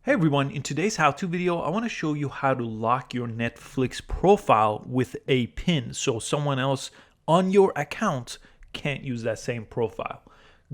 Hey everyone, in today's how-to video, I want to show you how to lock your Netflix profile with a PIN so someone else on your account can't use that same profile.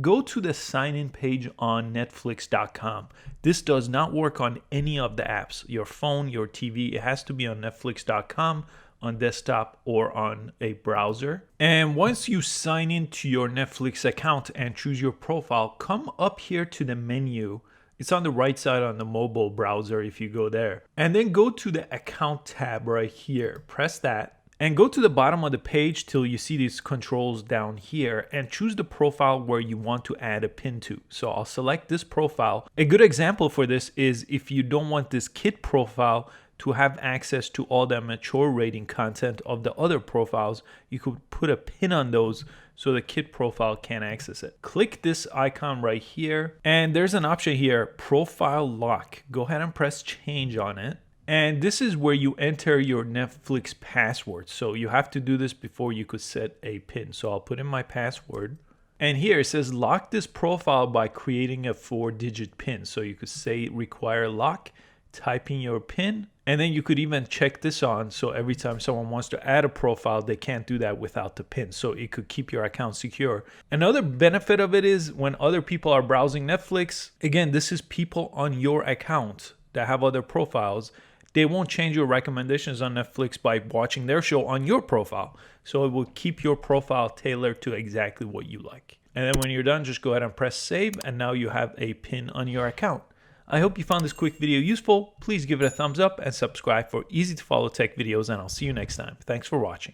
Go to the sign-in page on netflix.com. This does not work on any of the apps, your phone, your TV. It has to be on netflix.com, on desktop or on a browser. And once you sign into your Netflix account and choose your profile, come up here to the menu. It's on the right side on the mobile browser if you go there. And then go to the account tab right here. Press that and go to the bottom of the page till you see these controls down here and choose the profile where you want to add a pin to. So I'll select this profile. A good example for this is if you don't want this kid profile to have access to all the mature rating content of the other profiles, you could put a pin on those so the kid profile can't access it. Click this icon right here, and there's an option here, profile lock. Go ahead and press change on it. And this is where you enter your Netflix password. So you have to do this before you could set a pin. So I'll put in my password. And here it says lock this profile by creating a 4-digit pin. So you could say require lock, type in your pin, and then you could even check this on so every time someone wants to add a profile, they can't do that without the pin. So it could keep your account secure. Another benefit of it is when other people are browsing Netflix, again, this is people on your account that have other profiles. They won't change your recommendations on Netflix by watching their show on your profile. So it will keep your profile tailored to exactly what you like. And then when you're done, just go ahead and press save. And now you have a pin on your account. I hope you found this quick video useful. Please give it a thumbs up and subscribe for easy to follow tech videos, and I'll see you next time. Thanks for watching.